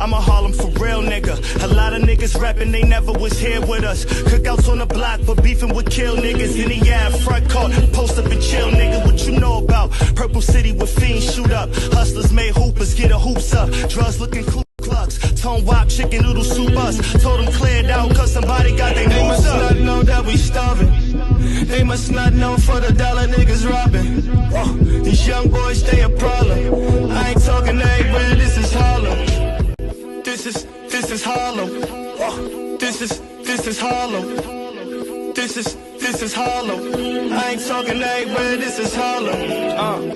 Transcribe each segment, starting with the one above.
I'm a Harlem for real nigga. A lot of niggas rapping, they never was here with us. Cookouts on the block, but beefing would kill niggas. In the yard, front court, post up and chill, nigga. What you know about Purple City with fiends shoot up? Hustlers made hoopers, get a hoops up. Drugs looking cool. Clucks, tone wop, chicken noodle soup us. Told them cleared out cause somebody got their moves up. They must not know that we starving. They must not know for the dollar niggas robbing. These young boys, they a problem. I ain't talking everywhere, this is Harlem. This is Harlem. This is Harlem. This is Harlem. I ain't talking everywhere, this is Harlem.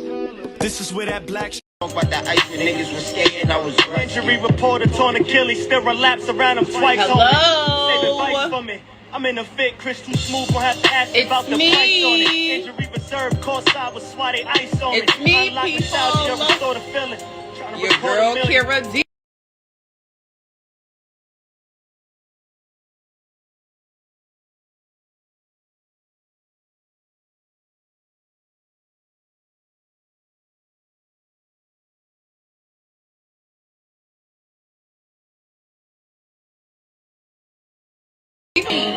This is where that black about the ice when niggas was skating, I was injury reporter torn Achilles, still relapse around him twice. Hello. Save advice for me. I'm in a fit, Chris too smooth, won't have to ask about the price on it. Injury reserve, courtside with swatty ice on it. It's me, unlock people. Nostalgia, restore the feeling. Your girl Kira DeeVah.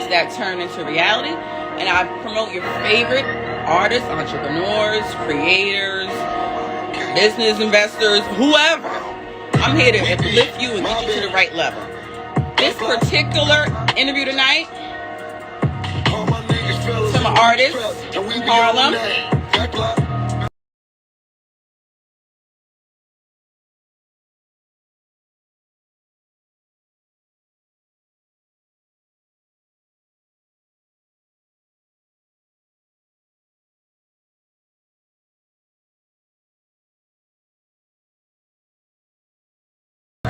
That turn into reality, and I promote your favorite artists, entrepreneurs, creators, business investors, whoever. I'm here to uplift you and get you to the right level. This particular interview tonight, some artists from Harlem.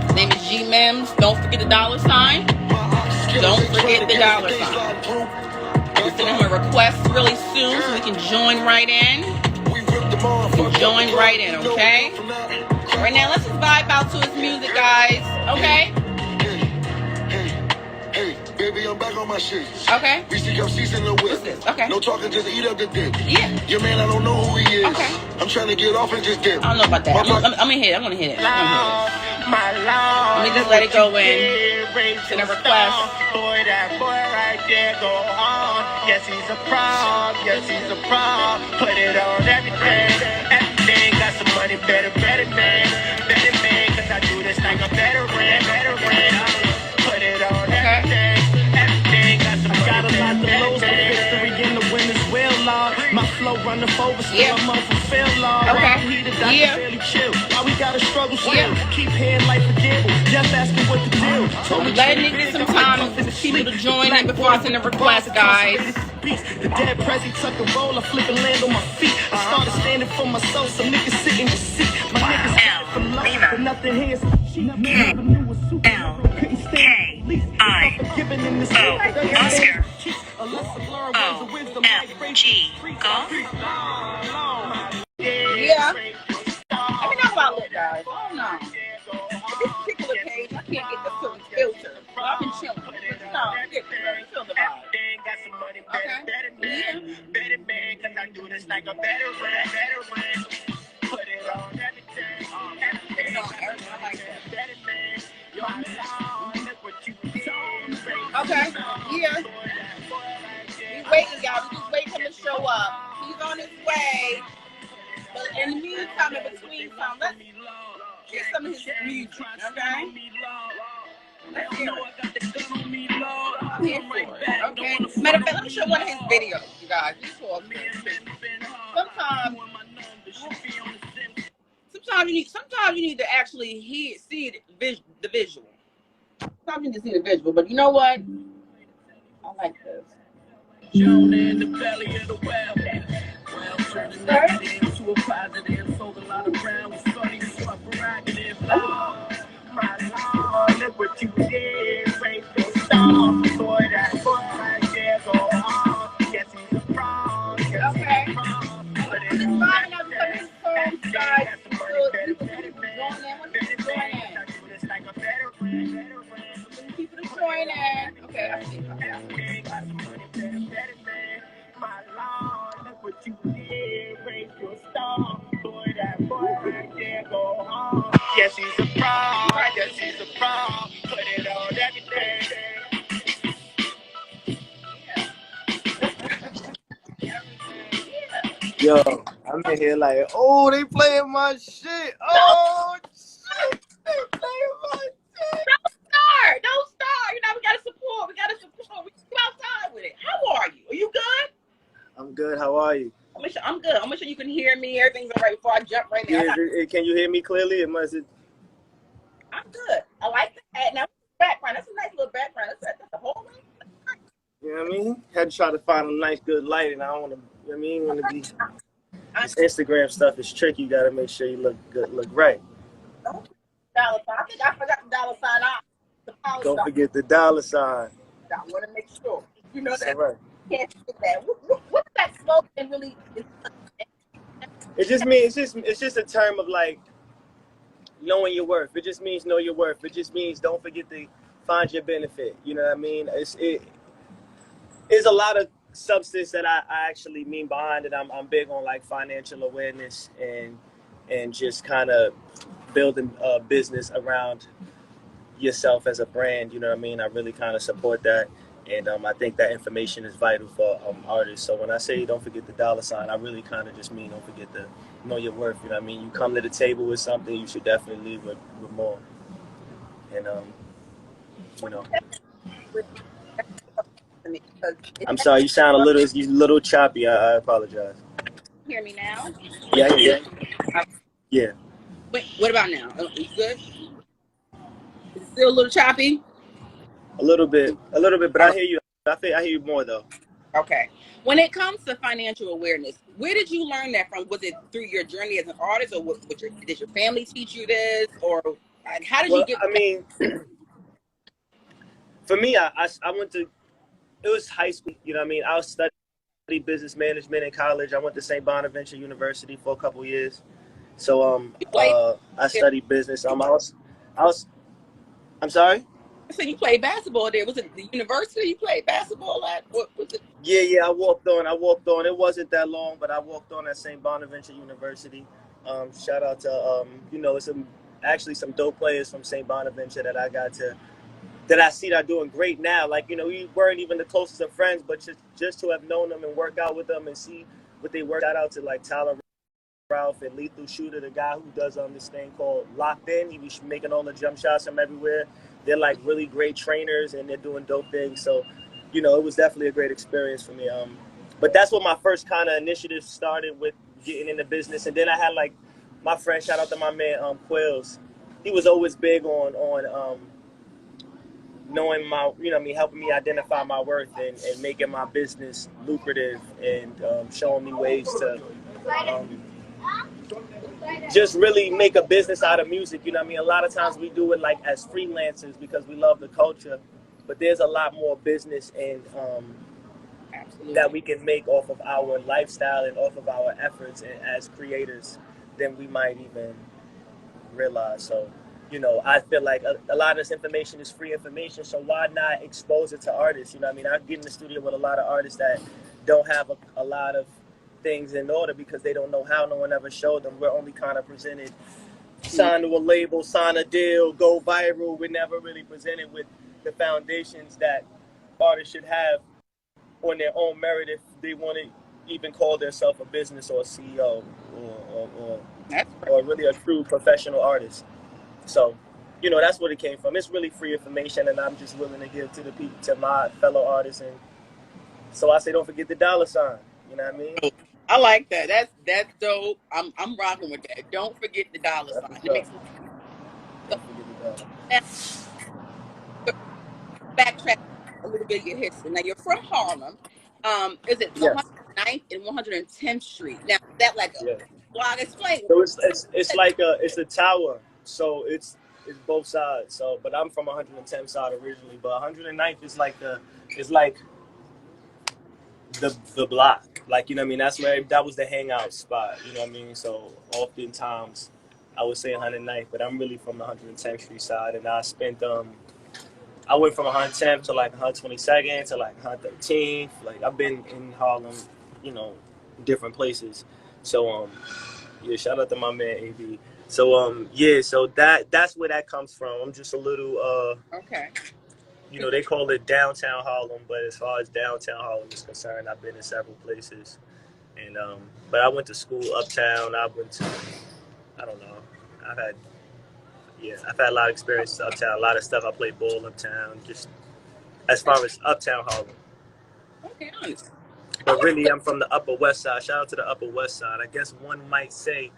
His name is Mims. Don't forget the $. Don't forget the $. We're sending him a request really soon so we can join right in. Okay? Right now, let's just vibe out to his music, guys. Okay? Hey, baby, I'm back on my shit. Okay. BCFC's in the whip. Okay. No talking, just eat up the dick. Yeah. Your man, I don't know who he is. Okay. I'm trying to get off and just dip. I don't know about that. I'm gonna hit it. I'm gonna hit it. Let me just let it go in. Send a request. Boy, that boy right there go on. Yes, he's a pro. Put it on everything. Everything got some money, better man. Cause I do this like a veteran. Put it on everything. Everything got some money, got a lot of lows, but victory in the winners will, Lord. My flow run the over, still I'm unfulfilled, Lord. Okay. Yeah. Barely chill. Why we gotta struggle still? Keep hearing life forgivable. Just asking what to do. I'm letting it get some time for people to join in before I send a request, guys. The dead prezi tuck a roll, I flip and land on my feet. I started standing for my soul, some niggas sit in the seat. My niggas standing for love, but nothing here is cheap. Never knew a super. Couldn't stand the least. Giving in this world. Oscar. O-M-G. Go. Yeah. Let me know about it, guys. I don't know. This particular page, I can't get the certain filter. I've been chilling. No, I get it. Feel the vibe. Okay. Better cause I do this like a veteran. Put it on everything. I like that. Okay. Yeah. We waiting, y'all. We just waiting for him to show up. He's on his way. But in the meantime, in between time, let's get some of his music, okay? Let's hear it. I'm here for it, okay? Matter of fact, let me show one of his videos, you guys. Sometimes you need to actually see the visual. Sometimes you need to see the visual, but you know what? I like this. Shown in the belly of the well. Turning negative to a positive. Sold a lot of ground. Was funny, so I prerogative. My Lord, look what you did. Raise the star. Boy, that boy right there go on. Yes, he's a fraud. Okay. It's fine now because his phone side. People to join in. Okay, I see. My Lord, look what you did. Raise your star. Boy, that boy right there go on. Yes, he's a fraud. Yo, I'm in here like, oh, they playing my shit. Oh, shit. They playing my shit. Don't start. You know, we gotta support. We keep outside with it. How are you? Are you good? I'm good. How are you? I'm good. I'm sure you can hear me. Everything's all right before I jump right now. Yeah, can you hear me clearly? I'm good. I like that. Now, background. That's a nice little background. That's the whole way. You know what I mean? Had to try to find a nice, good light, and I don't want to, you know what I mean? Want to be, this Instagram stuff is tricky. You got to make sure you look good, look right. $sign. I think I forgot the $sign out. Don't forget the $sign. I want to make sure. You know that. Right. Can't forget that. What does that slogan really? It just means it's just a term of like knowing your worth. It just means know your worth. It just means don't forget to find your benefit. You know what I mean? It's a lot of substance that I actually mean behind it. I'm big on like financial awareness and just kind of building a business around yourself as a brand. You know what I mean? I really kind of support that. And I think that information is vital for artists. So when I say don't forget the $sign, I really kind of just mean don't forget to know your worth. You know what I mean? You come to the table with something, you should definitely leave with more. And, you know. I'm sorry, you sound a little choppy. I apologize. Hear me now? Yeah, I hear you. Yeah. Wait, what about now? You good? Is it still a little choppy? A little bit, but I hear you. I hear you more though. Okay. When it comes to financial awareness, where did you learn that from? Was it through your journey as an artist, or did your family teach you this, or how did you get? I mean, for me, I went to. It was high school. You know what I mean? I studied business management in college. I went to St. Bonaventure University for a couple of years. So I studied business. I was. I'm sorry. So you played basketball there. Was it the university you played basketball at? What was it? Yeah, I walked on. It wasn't that long, but I walked on at St. Bonaventure University. Shout out to actually some dope players from St. Bonaventure that I see that are doing great now. Like, you know, we weren't even the closest of friends, but just to have known them and work out with them and see what they work. Shout out to like Tyler Ralph and Lethal Shooter, the guy who does this thing called Locked In. He was making all the jump shots from everywhere. They're like really great trainers and they're doing dope things. So, you know, it was definitely a great experience for me. But that's what my first kind of initiative started with, getting into business. And then I had like my friend, shout out to my man Quills. He was always big on knowing my, you know what I mean, helping me identify my worth and making my business lucrative and showing me ways to just really make a business out of music. You know what I mean? A lot of times we do it like as freelancers because we love the culture, but there's a lot more business and that we can make off of our lifestyle and off of our efforts as creators than we might even realize. So, you know, I feel like a lot of this information is free information, so why not expose it to artists? You know what I mean? I get in the studio with a lot of artists that don't have a lot of things in order because they don't know how. No one ever showed them. We're only kind of presented, sign to a label, sign a deal, go viral. We're never really presented with the foundations that artists should have on their own merit if they want to even call themselves a business or a CEO or really a true professional artist. So, you know, that's what it came from. It's really free information, and I'm just willing to give to the people, to my fellow artists. And so I say, don't forget the $sign. You know what I mean? I like that. That's dope. I'm rocking with that. Don't forget the $sign. It makes sense. Backtrack a little bit of your history. Now you're from Harlem. Is it 109th and 110th Street? Now is that like a blog? Explain. So it's like it's a tower. So it's both sides. So, but I'm from 110th side originally, but 109th is like the block. Like, you know what I mean? That's where that was the hangout spot. You know what I mean? So oftentimes I would say 109th, but I'm really from the 110th Street side, and I spent I went from 110th to like 122nd to like 113th. Like I've been in Harlem, you know, different places. So yeah, shout out to my man AB. So yeah, so that's where that comes from. I'm just a little okay. You know, they call it downtown Harlem, but as far as downtown Harlem is concerned, I've been in several places. And but I went to school uptown. I don't know. I've had I've had a lot of experience uptown. A lot of stuff. I played ball uptown. Just as far as uptown Harlem. Okay, honest. But really, I'm from the Upper West Side. Shout out to the Upper West Side. I guess one might say,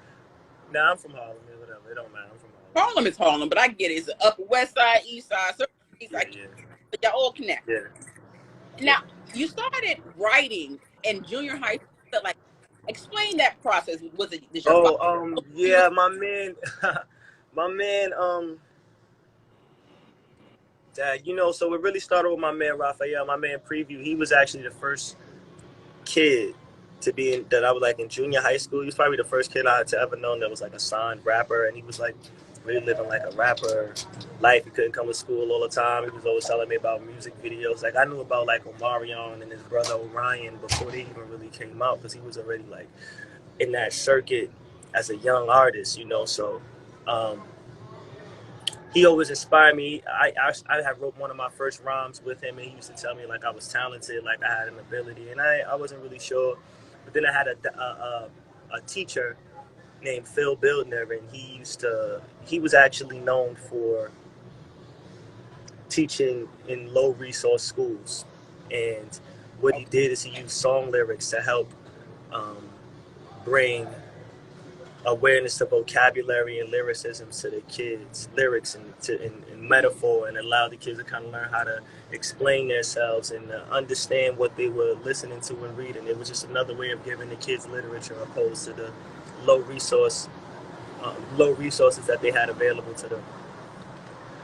nah, I'm from Harlem. Whatever. It don't matter. I'm from Harlem. Harlem is Harlem, but I get it. It's the Upper West Side, East Side, East Side. Yeah. But y'all all connect. Yeah. Now, you started writing in junior high school. Like, explain that process. Was it? Did your father yeah, my man, my man, Dad, you know, so it really started with my man Raphael, my man Preview. He was actually the first kid to be in, that I was like in junior high school. He was probably the first kid I had to ever known that was like a signed rapper, and he was like really living like a rapper life. He couldn't come to school all the time. He was always telling me about music videos. Like I knew about like Omarion and his brother Orion before they even really came out, because he was already like in that circuit as a young artist, you know. So he always inspired me. I had wrote one of my first rhymes with him, and he used to tell me like I was talented, like I had an ability, and I wasn't really sure. But then I had a teacher named Phil Bildner, and he was actually known for teaching in low resource schools. And what he did is he used song lyrics to help bring awareness to vocabulary and lyricism to the kids, lyrics and metaphor, and allow the kids to kind of learn how to explain themselves and understand what they were listening to and reading. It was just another way of giving the kids literature opposed to the low resources that they had available to them.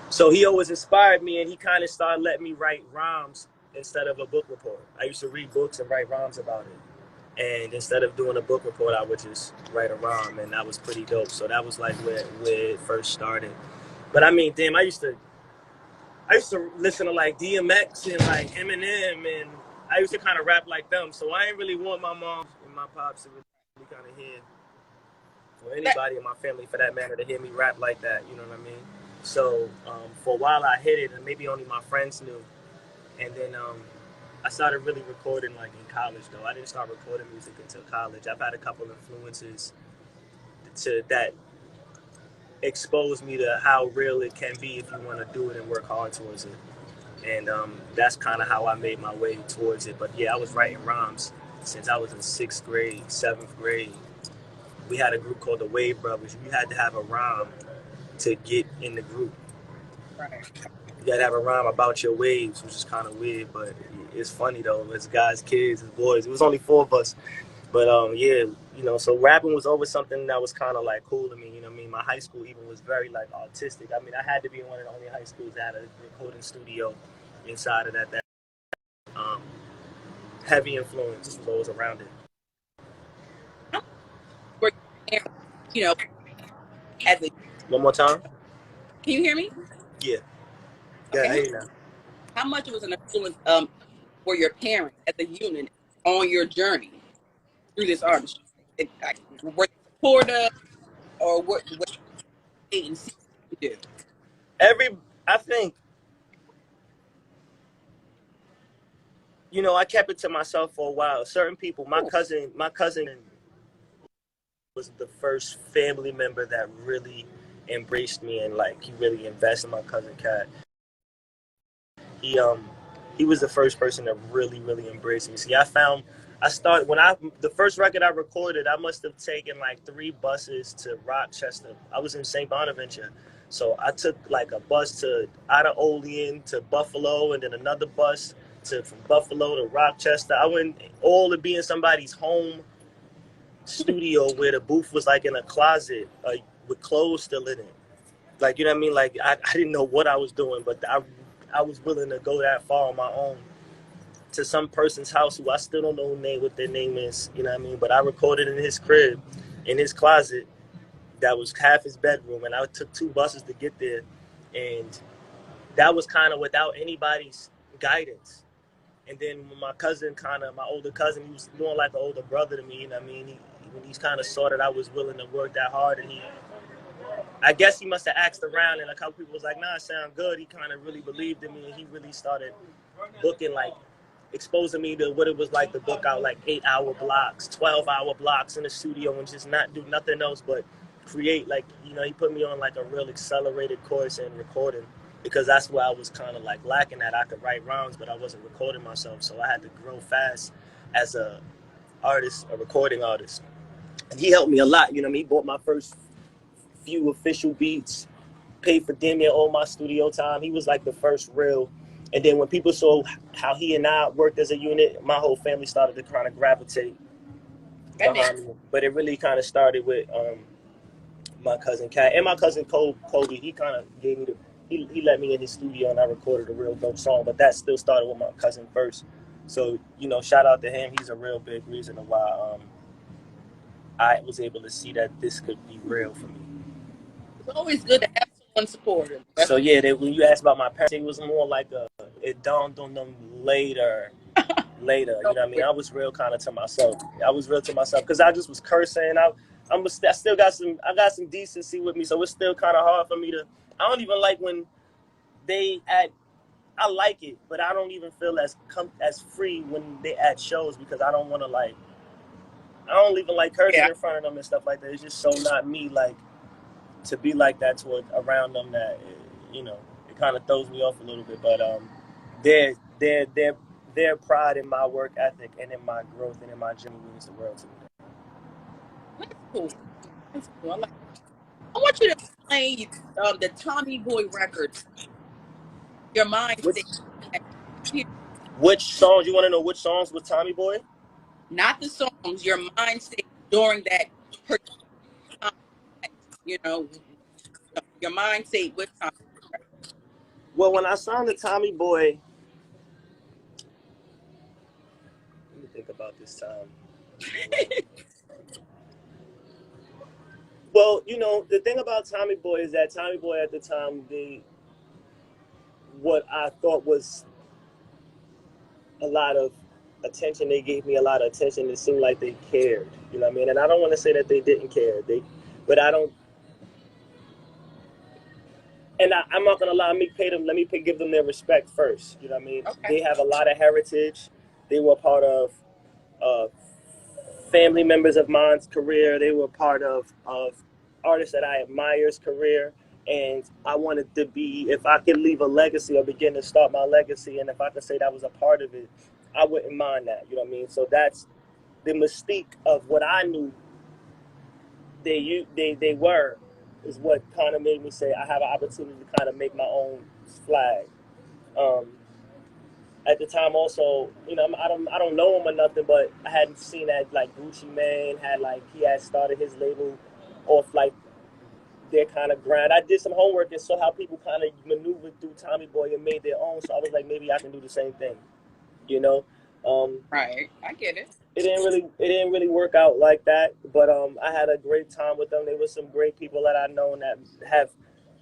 So he always inspired me, and he kind of started letting me write rhymes instead of a book report. I used to read books and write rhymes about it. And instead of doing a book report, I would just write a rhyme, and that was pretty dope. So that was like where it first started. But I mean, damn, I used to listen to like DMX and like Eminem, and I used to kind of rap like them. So I ain't really want my mom and my pops to really kind of hear, or anybody in my family for that matter, to hear me rap like that. You know what I mean? So for a while I hid it, and maybe only my friends knew. And then I started really recording like in college though. I didn't start recording music until college. I've had a couple influences that exposed me to how real it can be if you want to do it and work hard towards it. And that's kind of how I made my way towards it. But yeah, I was writing rhymes since I was in 6th grade, 7th grade. We had a group called the Wave Brothers. You had to have a rhyme to get in the group. Right. You gotta have a rhyme about your waves, which is kind of weird, but it's funny though. It's guys, kids, it's boys. It was only 4 of us, but yeah, you know. So rapping was always something that was kind of like cool to me. You know what I mean? My high school even was very like artistic. I mean, I had to be in one of the only high schools that had a recording studio inside of that. Heavy influence was always around it. You know, as a One more time. can you hear me? Yeah. Yeah. Okay. I hear you now. How much was an influence for your parents as a unit on your journey through this artistry? Were they supportive, or what they and see you do? I think, you know, I kept it to myself for a while. Certain people, my cousin was the first family member that really embraced me, and like he really invested in my cousin Cat. He was the first person that really embraced me. See, the first record I recorded, I must have taken like 3 buses to Rochester. I was in St. Bonaventure. So I took like a bus out of Olean to Buffalo, and then another bus from Buffalo to Rochester. I went all to be in somebody's home studio where the booth was like in a closet, with clothes still in it. Like, you know what I mean? Like I didn't know what I was doing, but I was willing to go that far on my own to some person's house who I still don't know what their name is, you know what I mean? But I recorded in his crib, in his closet, that was half his bedroom, and I took 2 buses to get there, and that was kind of without anybody's guidance. And then when my older cousin, he was more like an older brother to me, you know what I mean? When he kind of saw that I was willing to work that hard, and I guess he must have asked around, and a couple people was like, nah, it sound good. He kind of really believed in me, and he really started booking like exposing me to what it was like to book out like 8-hour blocks, 12-hour blocks in the studio and just not do nothing else but create. Like, you know, he put me on like a real accelerated course in recording, because that's where I was kind of like lacking at. I could write rhymes, but I wasn't recording myself. So I had to grow fast as a artist, a recording artist. And he helped me a lot. You know what I mean? He bought my first few official beats, paid for damn near all my studio time. He was like the first real. And then when people saw how he and I worked as a unit, my whole family started to kind of gravitate behind me. But it really kind of started with my cousin Kat and my cousin Kobe. He kind of gave me he let me in his studio and I recorded a real dope song. But that still started with my cousin first. So, you know, shout out to him. He's a real big reason of why I was able to see that this could be real for me. It's always good to have someone supportive. So yeah, when you asked about my parents, it was more like it dawned on them later. You know what I mean? I was real kind of to myself. I was real to myself because I just was cursing. I still got some decency with me, so it's still kind of hard for me to. I don't even like when they act. I like it, but I don't even feel as free when they at shows, because I don't want to like. I don't even like cursing in front of them and stuff like that. It's just so not me, like, to be like that toward around them, that, you know, it kind of throws me off a little bit. But their pride in my work ethic and in my growth and in my journey means the world to me. That's cool. That's cool. I want you to play the Tommy Boy records. Your mind state. Which songs? You want to know which songs with Tommy Boy? Not the songs. Your mind state during that time. You know, your mind state with Tommy Boy. Well, when I signed to Tommy Boy, let me think about this time. Well, you know, the thing about Tommy Boy is that Tommy Boy at the time, what I thought was a lot of attention, they gave me a lot of attention. It seemed like they cared, you know what I mean? And I don't want to say that they didn't care, but I don't. And I'm not gonna lie. Let me give them their respect first. You know what I mean? Okay. They have a lot of heritage. They were part of family members of mine's career. They were part of artists that I admire's career. And I wanted to be, if I could leave a legacy or begin to start my legacy, and if I could say that was a part of it, I wouldn't mind that. You know what I mean? So that's the mystique of what I knew they were, is what kind of made me say I have an opportunity to kind of make my own flag. At the time, also, you know, I don't know him or nothing, but I hadn't seen that like Gucci Mane he had started his label off like their kind of grind. I did some homework and saw how people kind of maneuvered through Tommy Boy and made their own. So I was like, maybe I can do the same thing, you know. Right, I get it. It didn't really work out like that, but I had a great time with them. They were some great people that I know and that have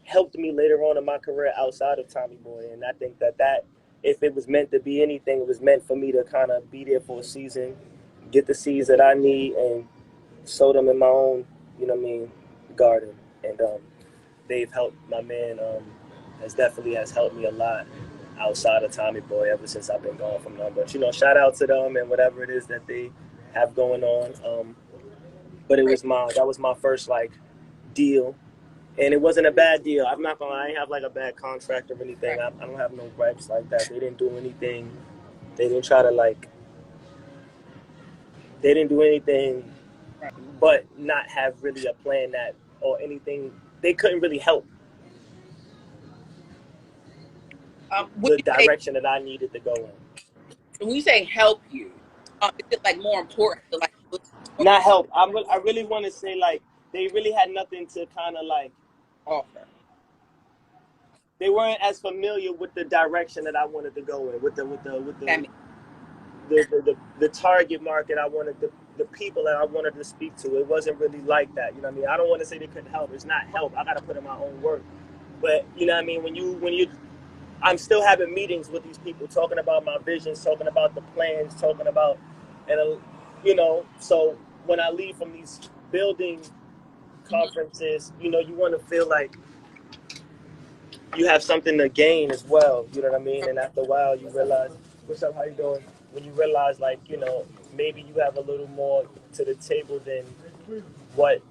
helped me later on in my career outside of Tommy Boy. And I think that if it was meant to be anything, it was meant for me to kind of be there for a season, get the seeds that I need, and sow them in my own, you know what I mean, garden. And they've helped. My man has helped me a lot outside of Tommy Boy ever since I've been gone from them. But, you know, shout out to them and whatever it is that they have going on. But that was my first like deal, and it wasn't a bad deal. I ain't have like a bad contract or anything. I don't have no gripes like that. They didn't do anything. They didn't try to they didn't do anything but not have really a plan that or anything. They couldn't really help the direction that I needed to go in. When you say help you, is it like more important to like not help? I really want to say like they really had nothing to kind of like offer. They weren't as familiar with the direction that I wanted to go in, with the target market I wanted, the people that I wanted to speak to. It wasn't really like that. You know what I mean? I don't want to say they couldn't help. It's not help. I got to put in my own work. But you know what I mean? When you I'm still having meetings with these people, talking about my visions, talking about the plans, talking about, and you know, so when I leave from these building conferences, you know, you want to feel like you have something to gain as well. You know what I mean? And after a while, you realize, what's up? How you doing? when you realize, like, you know, maybe you have a little more to the table than what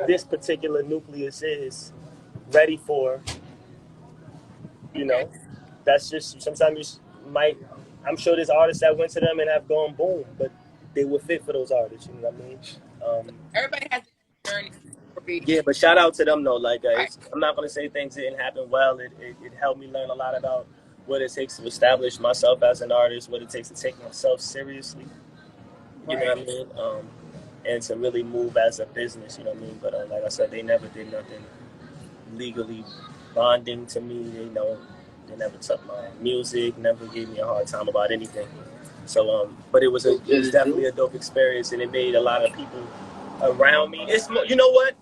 this particular nucleus is ready for, you know. That's just, sometimes you might, I'm sure there's artists that went to them and have gone boom, but they were fit for those artists, you know what I mean? Everybody has a journey. Yeah, but shout out to them though. Like, Right. I'm not gonna say things didn't happen well. It helped me learn a lot about what it takes to establish myself as an artist, what it takes to take myself seriously. You know what I mean? And to really move as a business. You know what I mean? But like I said, they never did nothing legally bonding to me. They never took my music, never gave me a hard time about anything. So, but it was definitely a dope experience, and it made a lot of people around me. It's more, you know what?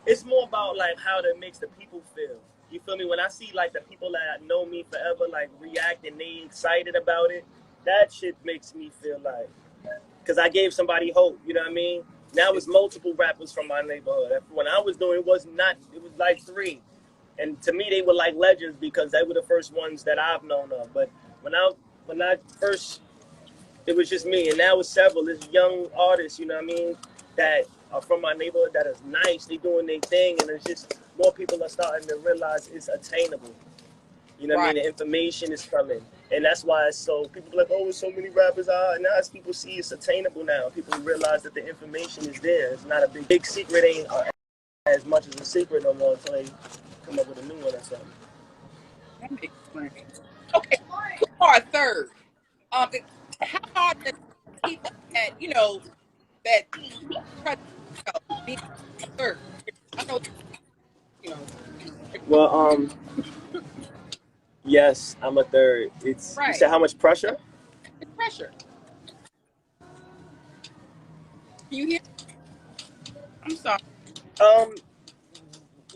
It's more about like how that makes the people feel. You feel me? When I see like the people that know me forever like react and they excited about it, that shit makes me feel like, because I gave somebody hope. You know what I mean? Now it's multiple rappers from my neighborhood. When I was doing it, was like 3. And to me, they were like legends because they were the first ones that I've known of. But when I first, it was just me, and now it's several. There's young artists, you know what I mean, that are from my neighborhood that is nice. They doing their thing, and it's just more people are starting to realize it's attainable. You know what I mean? The information is coming, and that's why it's so. People are like, oh, so many rappers are. And now as people see it's attainable now, people realize that the information is there. It's not a big secret. Ain't as much as a secret no more until they come up with a new one or something. That makes sense. Okay, you are a third. How hard does it keep up that, you know, that being a third? I know, you know. Well, yes, I'm a third. It's You said how much pressure? It's pressure. Can you hear? I'm sorry.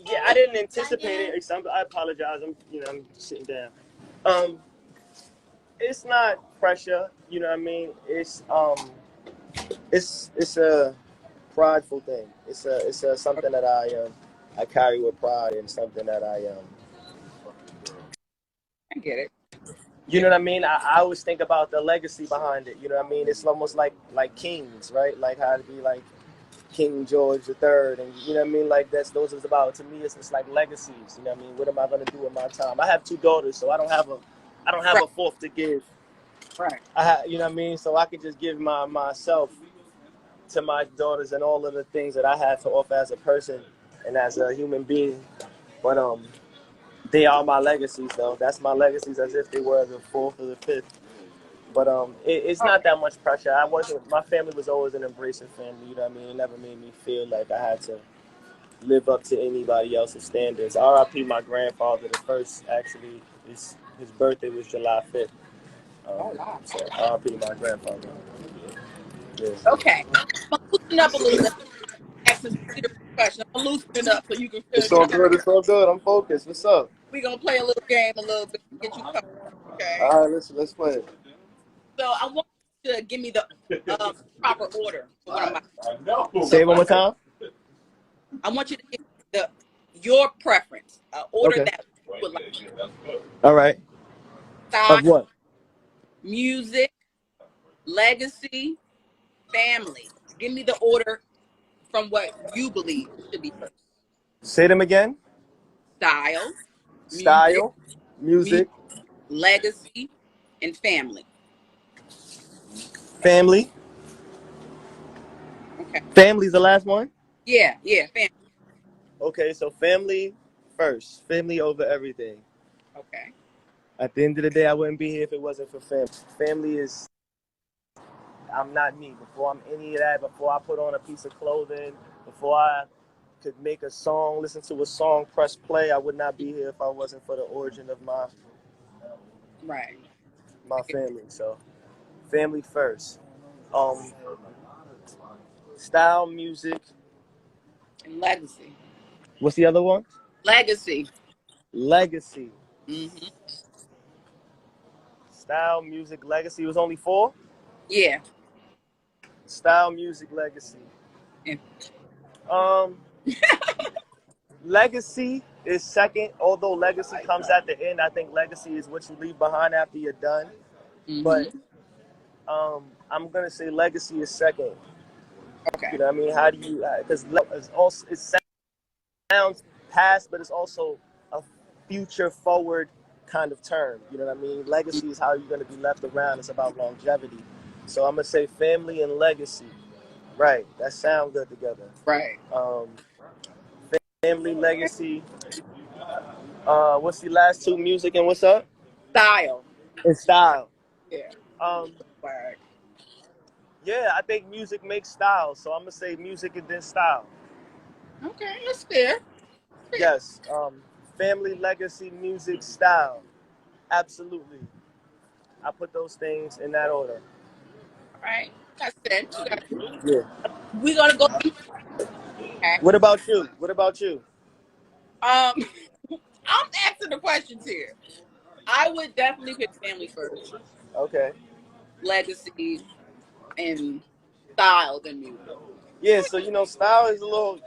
Yeah, I didn't anticipate it. I apologize. I'm sitting down. It's not pressure. You know what I mean? It's a prideful thing. It's a something that I carry with pride, and something that I get it. You know what I mean? I always think about the legacy behind it. You know what I mean? It's almost like kings, right? Like how to be like King George III, and you know what I mean? Like those is about. To me, it's like legacies. You know what I mean? What am I gonna do with my time? I have 2 daughters, so I don't have a fourth to give. Right. You know what I mean? So I can just give myself to my daughters and all of the things that I have to offer as a person and as a human being. But they are my legacies, though. That's my legacies, as if they were the 4th or the 5th. But it's not that much pressure. My family was always an embracing family. You know what I mean? It never made me feel like I had to live up to anybody else's standards. R.I.P. my grandfather, the first, actually, his birthday was July 5th. So R.I.P. my grandfather. Yes. Okay. I'm loosen up a little bit. Ask some serious questions. I'm loosening up so you can feel. It's all good. It's all good. I'm focused. What's up? We're gonna play a little game a little bit, get you comfortable. Okay. All right, let's play it. So I want you to give me the proper order for what I'm about to say it one more time. I want you to give your preference, order that you would like. All right. Style, of what? Music, legacy, family. Give me the order from what you believe should be first. Say them again. Style, music, legacy, and family. Family. Okay. Family's the last one? Yeah, family. Okay, so family first. Family over everything. Okay. At the end of the day, I wouldn't be here if it wasn't for family. Family is, I'm not me. Before I'm any of that, before I put on a piece of clothing, before I could make a song, listen to a song, press play, I would not be here if I wasn't for the origin of my family. So family first. Style, music, and legacy. What's the other one? Legacy. Mm-hmm. Style, music, legacy. It was only 4? Yeah. Style, music, legacy. Yeah. Legacy is second, although legacy comes at the end. I think legacy is what you leave behind after you're done. Mm-hmm. But I'm gonna say legacy is second. Okay. You know what I mean? How do you? Because it's also it sounds past, but it's also a future forward kind of term. You know what I mean? Legacy is how you're gonna be left around. It's about longevity. So I'm gonna say family and legacy. Right. That sound good together. Right. Family, legacy. What's the last two? Music and what's up? Style. And style. Yeah. Um, Word. yeah, I think music makes style. So I'm gonna say music and then style. Okay, that's fair. Yes. Family, legacy, music, style. Absolutely. I put those things in that order. All right. That's sense. You got. Yeah. We're gonna go. Okay. What about you? What about you? I'm asking the questions here. I would definitely pick family first, Okay. legacy, and style than music. Yeah, so style is a little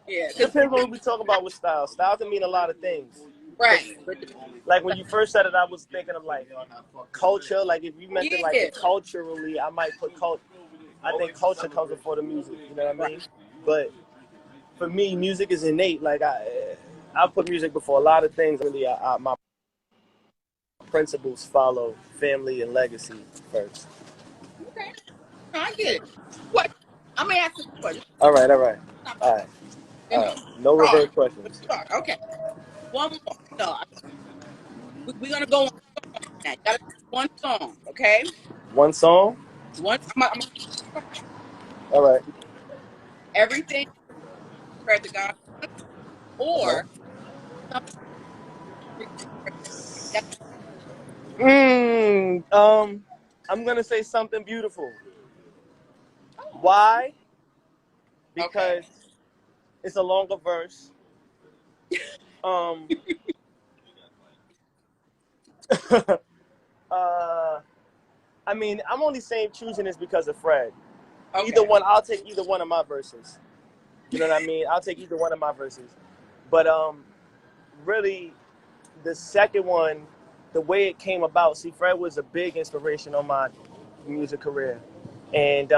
Yeah, because depends on what we talk about with style. Style can mean a lot of things. right, but Like when you first said it, I was thinking of like culture. Like if you meant it like yeah, culturally, I might put culture. I think culture comes before the music. You know what I mean? right. But for me, music is innate. Like I put music before a lot of things. Really, my principles follow family and legacy first. Okay, no, I get it. What? I'm gonna ask you a question. All right. Not, All right. you know, No hard, reverse but questions. hard. Okay, one more. No, we're gonna go on that. Gotta one song, okay? One song. One. All right. Everything spread to God, Uh-huh. or something. That's I'm gonna say something beautiful. oh, Why? okay. Because it's a longer verse. Um, I mean, I'm only saying choosing this because of Fred. Either Okay. one, I'll take either one of my verses. You know what I mean? I'll take either one of my verses. But really, the second one, the way it came about. See, Fred was a big inspiration on my music career, and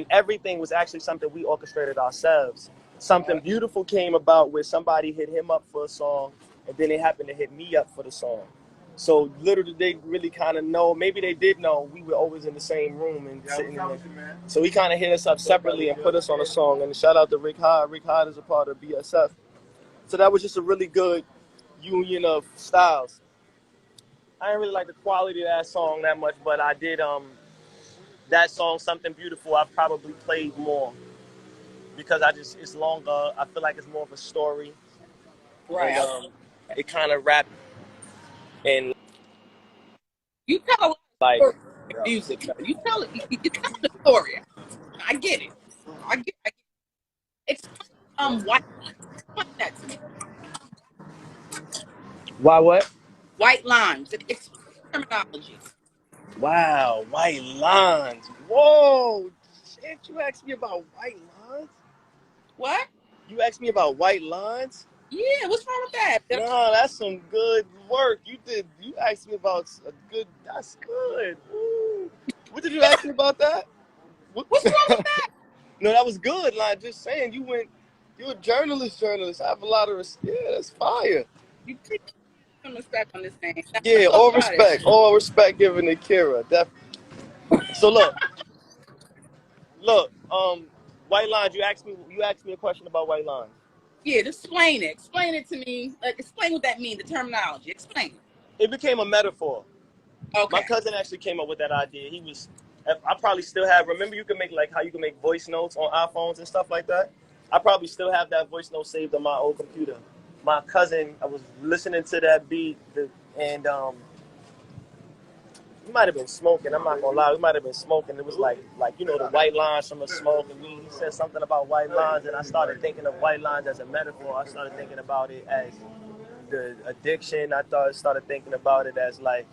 everything was actually something we orchestrated ourselves. Something beautiful came about where somebody hit him up for a song, and then they happened to hit me up for the song. So little did they really kind of know. Maybe they did know we were always in the same room and sitting in there. So he kind of hit us up separately and put us on a song. And shout out to Rick Hyde. Rick Hyde is a part of BSF. So that was just a really good union of styles. I didn't really like the quality of that song that much, but I did that song, Something Beautiful, I probably played more because it's longer. I feel like it's more of a story. Right. And it kind of rap and You tell a lot of like, stories in music, though. You tell it. You tell the story. I get it. I get. I get it. Explain white. Explain that to me. why what? White lines. Explain terminology. Wow, white lines. Whoa, shit, you asked me about white lines? What? You asked me about white lines? Yeah. What's wrong with that? No, that's some good work. You asked me about that's good. Ooh. What did you ask me about that? What's wrong with that? No, that was good. Like, just saying, you're a journalist. I have a lot of respect. Yeah, that's fire. You put some respect on this thing. Now, Yeah, let's talk about it. all respect given to Kira. So look, white lines. You asked me a question about white lines. Yeah. Just explain it. Explain it to me. Like, explain what that means. The terminology. Explain it. It became a metaphor. Okay. My cousin actually came up with that idea. I probably still have. Remember, you can make how you can make voice notes on iPhones and stuff like that. I probably still have that voice note saved on my old computer. My cousin, I was listening to that beat, and he might have been smoking. I'm not gonna lie, we might have been smoking. It was like the white lines from the smoke, and he said something about white lines, and I started thinking of white lines as a metaphor. I started thinking about it as the addiction. I started thinking about it as like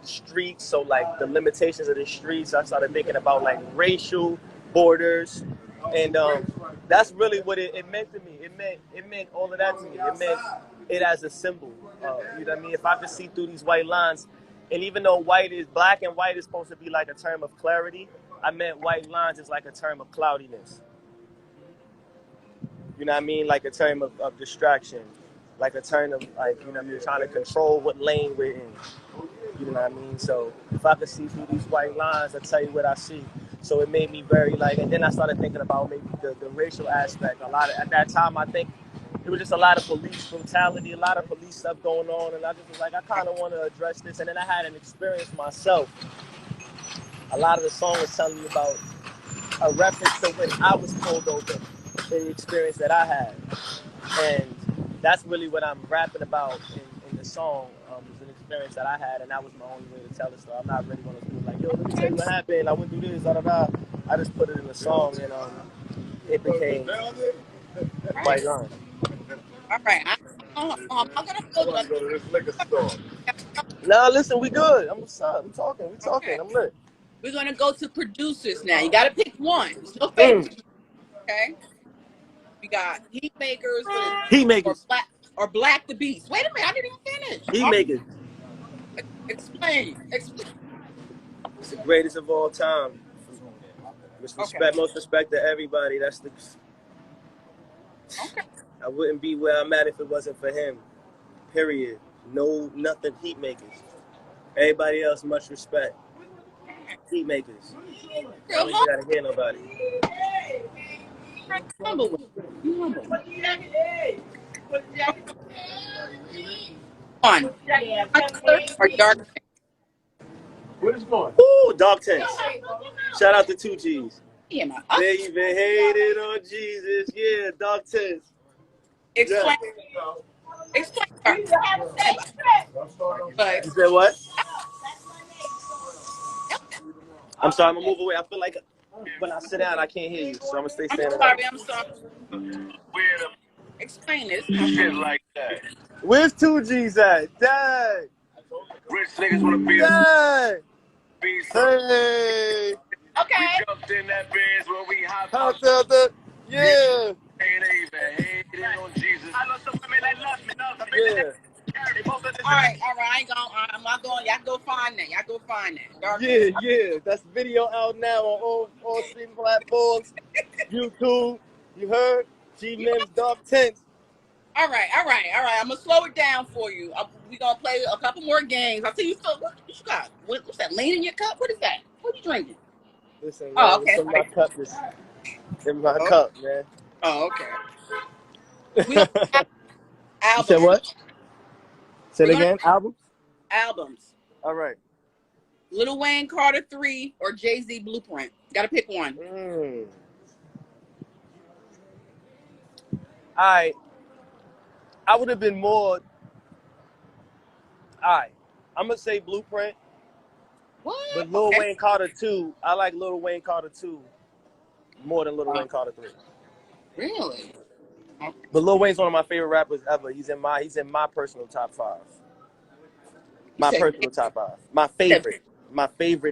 streets, so like the limitations of the streets. I started thinking about like racial borders, and that's really what it meant to me. It meant all of that to me. It meant it as a symbol. You know what I mean? If I could see through these white lines, And even though black and white is supposed to be like a term of clarity, I meant white lines is like a term of cloudiness. You know what I mean? Like a term of distraction. Like a term of, like, you know what I mean, trying to control what lane we're in. You know what I mean? So if I could see through these white lines, I tell you what I see. So it made me very like, and then I started thinking about maybe the racial aspect. At that time, I think it was just a lot of police brutality, a lot of police stuff going on, and I just was like, I kind of want to address this. And then I had an experience myself. A lot of the song was telling me about a reference to when I was pulled over, the experience that I had. And that's really what I'm rapping about in the song. It's an experience that I had, and that was my only way to tell the story. I'm not really one of those people like, yo, let me tell you what happened. I went through this, da da da. I just put it in the song, and it became White Line. All right. I'm gonna hold Go to this liquor store. Nah, listen, we good. I'm talking. We talking. Okay. I'm lit. We're gonna go to producers now. You gotta pick one. There's no favorites. Okay. We got Heat Makers Heat Makers. or Black the Beast. Wait a minute, I didn't even finish. Heat Makers. Explain. It's the greatest of all time. Most respect to everybody. That's the. Okay. I wouldn't be where I'm at if it wasn't for him. Period. No, nothing. Heat Makers. Everybody else, much respect. Heat Makers. I don't gotta hear nobody. One. Or dark. What is going? Ooh, Dark Tense. Shout out to 2 G's. Yeah, They even hated on Jesus. Yeah, Dark Tense. Explain. Explain. But You said what? I'm sorry, I'm gonna move away. I feel like when I sit down, I can't hear you, so I'm gonna stay standing. I'm sorry. Explain this. Shit like that. Where's 2 G's at? Dad! Rich niggas wanna be Dad! be Hey! Okay. We jumped in that Benz when we hopped How's that? Yeah! They even hated on Jesus. I know some women that love me. Yeah. All right. I ain't going. I'm not going. Y'all go find that. Dark. Yeah. That's video out now on all streaming platforms. YouTube. You heard? Mims, Dark Tense. All right. I'm gonna slow it down for you. We're gonna play a couple more games. I'll tell you. What you got? What's that? Lean in your cup? What is that? What are you drinking? Listen, man, Oh, okay. It's in my cup. In my cup, man. Oh, okay. We have You said what? Say it again. Albums. All right. Lil Wayne Carter 3 or Jay-Z Blueprint. Gotta pick one. All right. I would have been more. All right. I'm going to say Blueprint. What? But Lil Wayne Carter 2, I like Lil Wayne Carter 2 more than Lil Wayne Carter 3. Really? But Lil Wayne's one of my favorite rappers ever. He's in my personal top 5. My personal top 5. My favorite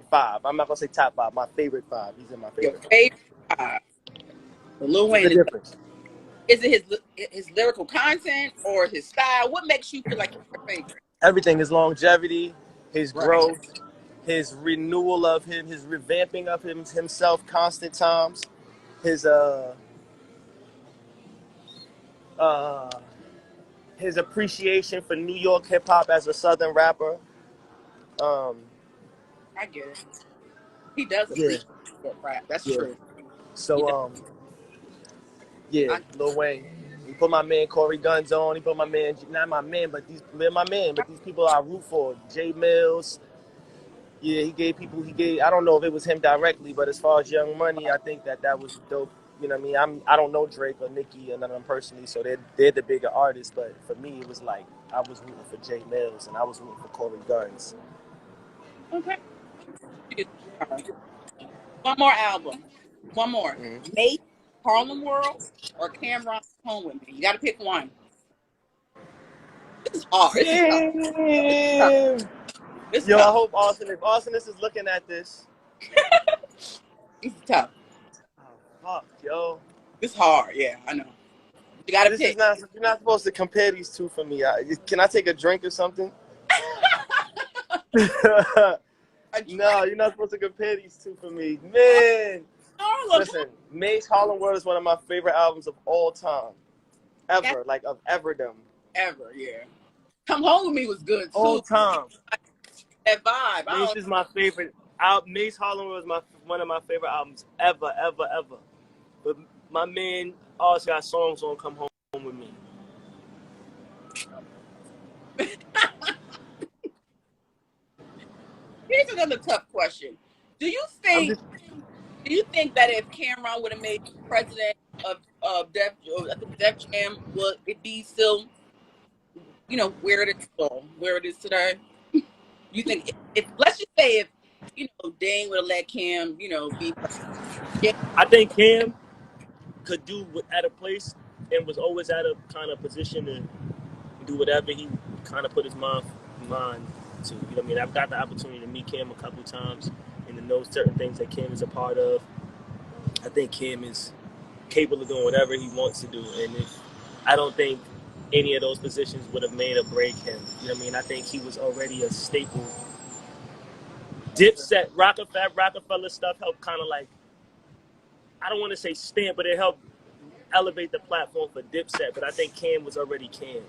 5. I'm not gonna say top 5. My favorite 5. He's in my favorite. Your favorite 5. Lil Wayne. What's the difference? Is it his lyrical content or his style? What makes you feel like it's your favorite? Everything. His longevity, his growth, his renewal of him, his revamping of himself constant times, his appreciation for New York hip hop as a Southern rapper. I get it. He does appreciate rap. That's true. So Lil Wayne. He put my man Corey Guns on. He put my man, not my man, but these people I root for. J Mills. Yeah, he gave. I don't know if it was him directly, but as far as Young Money, I think that was dope. You know what I mean? I don't know Drake or Nicki or none of them personally, so they're the bigger artists. But for me, it was like I was rooting for J Mills and I was rooting for Corey Guns. Okay. One more album. One more. Mm-hmm. Nate, Harlem World, or Cameron Home With Me. You got to pick one. This is hard. It's Yo, tough. I hope Arsonist is looking at this. It's tough. Oh, fuck, yo. It's hard. Yeah, I know. You got to pick. You're not supposed to compare these two for me. Can I take a drink or something? No, you're not supposed to compare these two for me. Man, listen, Mace Harlem World is one of my favorite albums of all time. Ever, like of everdom. Ever, yeah. Come Home With Me was good too. All time. That vibe. Mace is my favorite. Mace Harlem World is one of my favorite albums ever. But my man also got songs on Come Home With Me. Here's another tough question. Do you think that if Cameron would have made president of Def Jam, would it be still, where it is today? You think if let's just say if Dane would have let Cam, be president? I think Cam could do at a place and was always at a kind of position to do whatever he kind of put his mind to. You know what I mean? I've got the opportunity to meet Cam a couple times and to know certain things that Cam is a part of. I think Cam is capable of doing whatever he wants to do, and I don't think any of those positions would have made or break him. You know what I mean? I think he was already a staple. Dipset, Rockefeller stuff helped kind of like, I don't want to say stamp, but it helped elevate the platform for Dipset. But I think Cam was already Cam.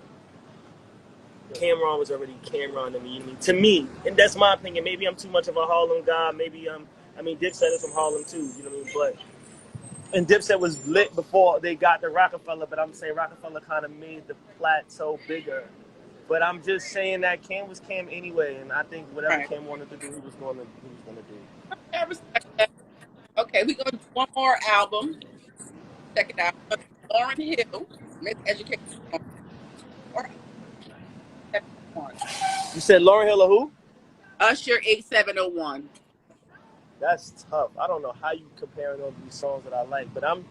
Cameron was already Cameron to me. You know what I mean? To me, and that's my opinion. Maybe I'm too much of a Harlem guy. Maybe Dipset is from Harlem too. You know what I mean? And Dipset was lit before they got to Rockefeller. But I'm saying Rockefeller kind of made the plateau bigger. But I'm just saying that Cam was Cam anyway, and I think whatever Cam wanted to do, he was going to do. I respect that. Okay, we're going to do one more album. Check it out. Lauryn Hill, Miseducation. You said Lauryn Hill or who? Usher 8701. That's tough. I don't know how you comparing all these songs that I like, but I'm.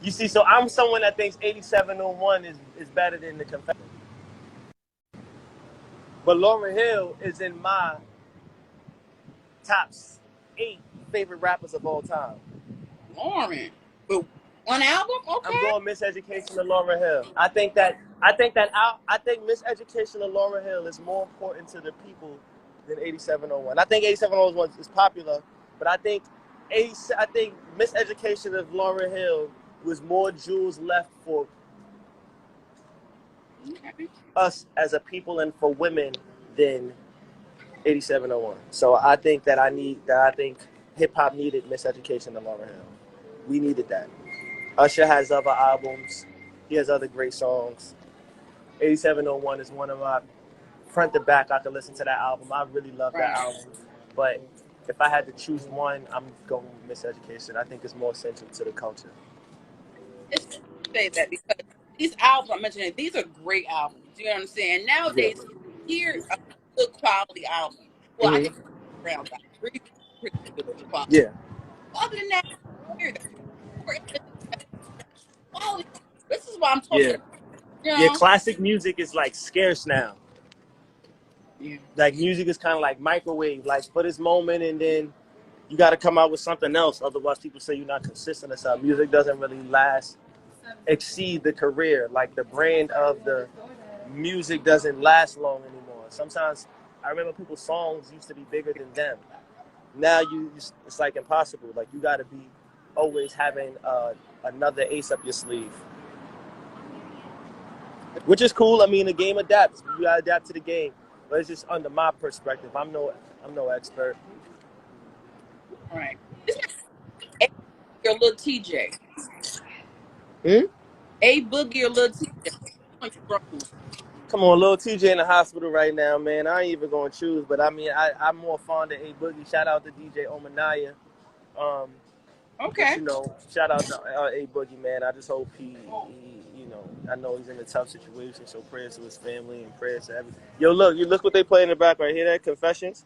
You see, so I'm someone that thinks 8701 is better than the Confession. But Lauryn Hill is in my top 8 favorite rappers of all time. Lauryn, but one album, okay. I'm going Miseducation of Lauryn Hill. I think Miseducation of Lauryn Hill is more important to the people than 8701. I think 8701 is popular, but I think Miseducation of Lauryn Hill was more jewels left for us as a people and for women than 8701. So I think hip hop needed Miseducation of Lauryn Hill. We needed that. Usher has other albums. He has other great songs. 8701 is one of my front to back. I could listen to that album. I really love that album. But if I had to choose one, I'm going with Miseducation. I think it's more essential to the culture. It's say that because these albums I'm mentioning, these are great albums. You know what I'm saying? Nowadays, here's a good quality album. Well, I think around that pretty good quality. Yeah. Other than that, quality. This is what I'm talking about. Yeah, classic music is like scarce now. Yeah. Like music is kind of like microwave, like for this moment, and then you got to come out with something else. Otherwise, people say you're not consistent or something. Music doesn't really exceed the career. Like the brand of the music doesn't last long anymore. Sometimes I remember people's songs used to be bigger than them. Now it's like impossible. Like you got to be always having another ace up your sleeve. Which is cool. I mean, the game adapts. You gotta adapt to the game. But it's just under my perspective. I'm no expert. All right. Your little TJ. A Boogie or little TJ. Come on, little TJ in the hospital right now, man. I ain't even gonna choose, but I mean, I'm more fond of A Boogie. Shout out to DJ Omanaya. Okay. But, shout out to A Boogie, man. I just hope he I know he's in a tough situation, so prayers to his family and prayers to everything. Yo, look what they play in the background. Hear that? Confessions?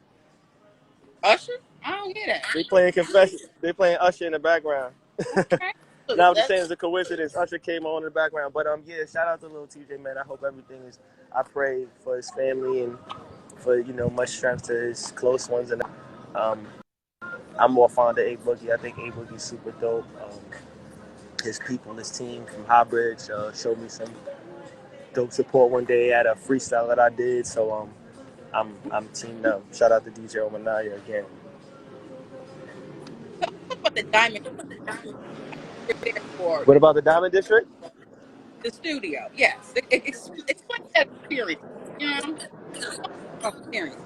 Usher? I don't hear that. They playing Confessions. They playing Usher in the background. Okay. Now I'm just saying it's a coincidence. Usher came on in the background. But yeah, shout out to little TJ, man. I hope everything is, I pray for his family and for, much strength to his close ones. And I'm more fond of A Boogie. I think A Boogie's super dope. his people, his team from Highbridge showed me some dope support one day at a freestyle that I did. So I'm teamed up. Shout out to DJ Omanaya again. Talk about the Diamond you're there for What about the Diamond District? the studio. Yes. Explain that experience. You know, experience.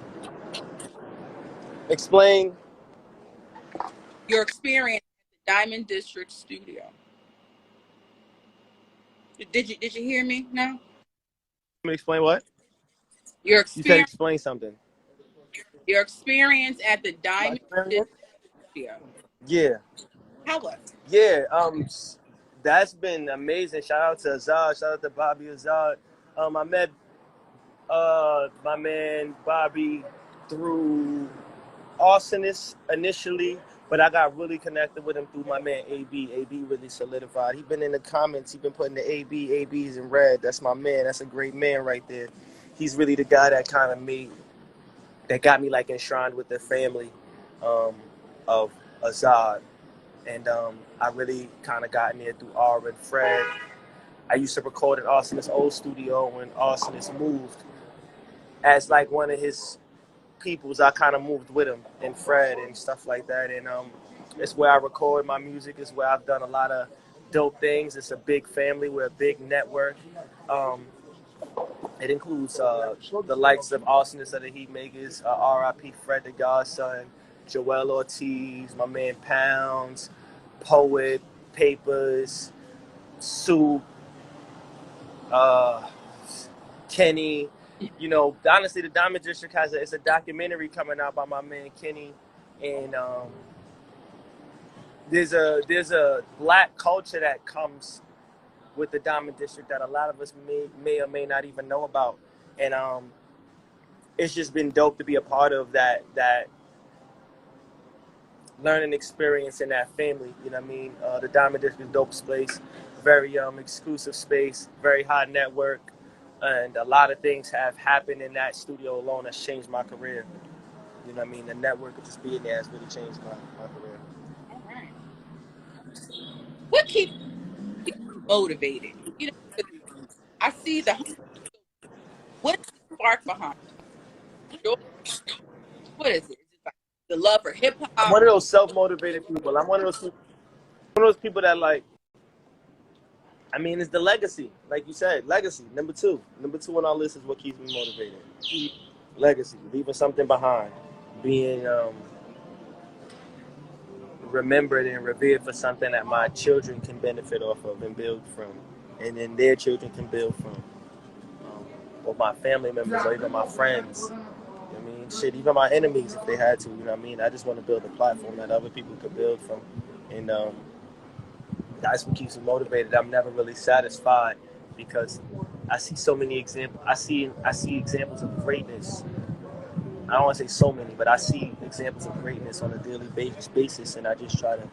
Explain. Your experience at the Diamond District studio. Did you hear me? No? Explain what? Your You said experience explain something. at the My Diamond experience? District studio. Yeah. How was it? Yeah. That's been amazing. Shout out to Azad. Shout out to Bobby Azad. I met my man Bobby through Arsonist initially, but I got really connected with him through my man AB. AB really solidified. He been in the comments. He been putting the ABs in red. That's my man. That's a great man right there. He's really the guy that kind of got me like enshrined with the family of Azad. And I really kind of got in there through R and Fred. I used to record in Arsonist's old studio when Arsonist moved. As like one of his peoples, I kind of moved with him and Fred and stuff like that. And it's where I record my music. It's where I've done a lot of dope things. It's a big family. We're a big network. It includes the likes of Arsonist of the Heatmakers, R.I.P. Fred the Godson, Joel Ortiz, my man Pounds, Poet, Papers, Soup, Kenny. You know, honestly, the Diamond District it's a documentary coming out by my man Kenny, and there's a black culture that comes with the Diamond District that a lot of us may or may not even know about, and it's just been dope to be a part of that learning experience in that family. You know what I mean? The Diamond District is a dope space, very exclusive space, very high network. And a lot of things have happened in that studio alone that's changed my career. You know what I mean? The network of just being there has really changed my career. All right. What keeps you motivated? You know, I see what is the spark behind it? What is it? Is it like the love for hip I'm hop? one of those self-motivated people. I'm one of those people that like, I mean, it's the legacy. Like you said, legacy. Number two on our list is what keeps me motivated. Legacy, leaving something behind, being remembered and revered for something that my children can benefit off of and build from, and then their children can build from, or my family members, or even my friends. You know what I mean? Shit, even my enemies if they had to. You know what I mean? I just want to build a platform that other people could build from, and that's what keeps me motivated. I'm never really satisfied because I see so many examples. I see examples of greatness. I don't want to say so many, but I see examples of greatness on a daily basis, and I just try to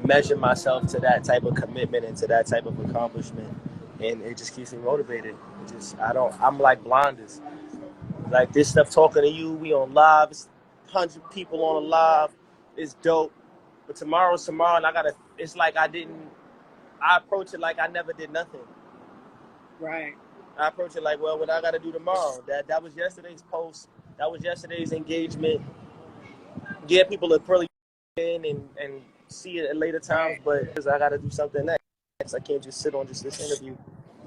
measure myself to that type of commitment and to that type of accomplishment, and it just keeps me motivated. I'm like blinders. Like this stuff talking to you, we on live, it's 100 people on a live, it's dope. But tomorrow's tomorrow, and it's like I approach it like I never did nothing. Right. I approach it like, well, what I got to do tomorrow? That was yesterday's post. That was yesterday's engagement. Yeah, people are probably in and see it at later times, but because I got to do something next. I can't just sit on just this interview,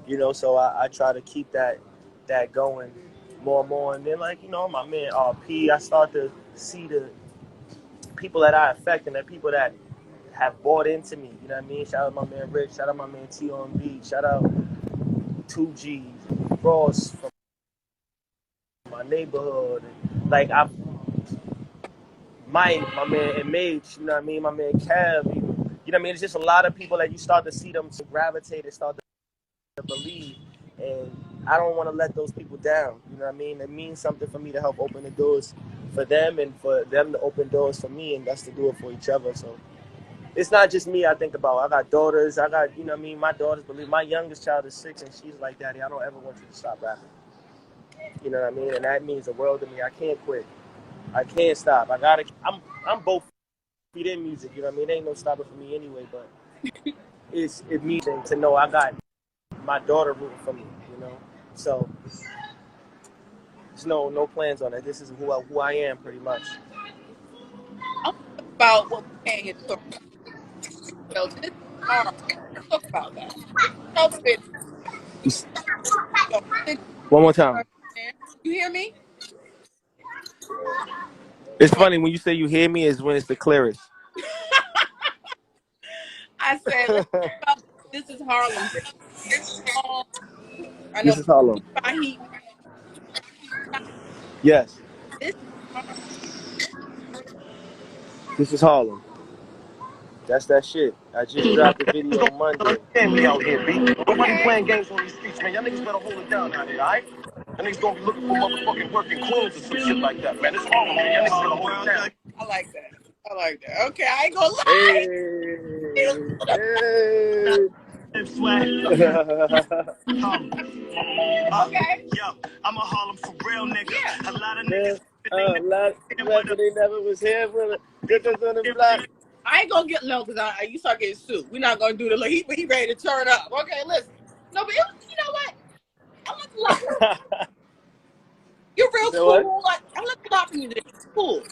you know. So I try to keep that going more and more. And then, like, you know, my man RP, I start to see the people that I affect and the people that have bought into me. You know what I mean? Shout out my man Rick. Shout out my man T.O.M.B. Shout out 2G, Ross from my neighborhood. Like my man and Mage, you know what I mean? My man Kev, you know what I mean? It's just a lot of people that you start to see them to gravitate and start to believe. And I don't want to let those people down. You know what I mean? It means something for me to help open the doors for them and for them to open doors for me, and that's to do it for each other. So it's not just me I think about. I got daughters. I got, you know what I mean? My daughters believe. My youngest child is 6, and she's like, Daddy, I don't ever want you to stop rapping. You know what I mean? And that means the world to me. I can't quit. I can't stop. I'm both feet in music. You know what I mean? There ain't no stopping for me anyway. But it means to know I got my daughter rooting for me, you know. So there's no plans on it. This is who I am pretty much. I'm about what we came here to talk about. So this is hard. Talk about that. So fit. One more time. You hear me? It's funny when you say you hear me is when it's the clearest. I said, let's talk about this is Harlem. I know This is Harlem. heat. Yes. This is Harlem. This is Harlem. That's that shit. I just dropped the video on Monday. We out here, B. Nobody playing games on these streets, man. Y'all niggas better hold it down out here, alright? Y'all niggas gonna be looking for motherfucking working Queens or some shit like that, man. It's Harlem, man. Y'all niggas better hold it down. I like that. I like that. Okay, I ain't gonna lie. Okay. Yo, I'm a Harlem for real nigga. Yeah. A lot of niggas. But they never was here for the niggas on the block. I ain't gonna get because you start getting sued. We're not gonna do the like he ready to turn up. Okay, listen. No, but you know what? I like a lot. You're real cool. Like, I like a lot from you today. Cool.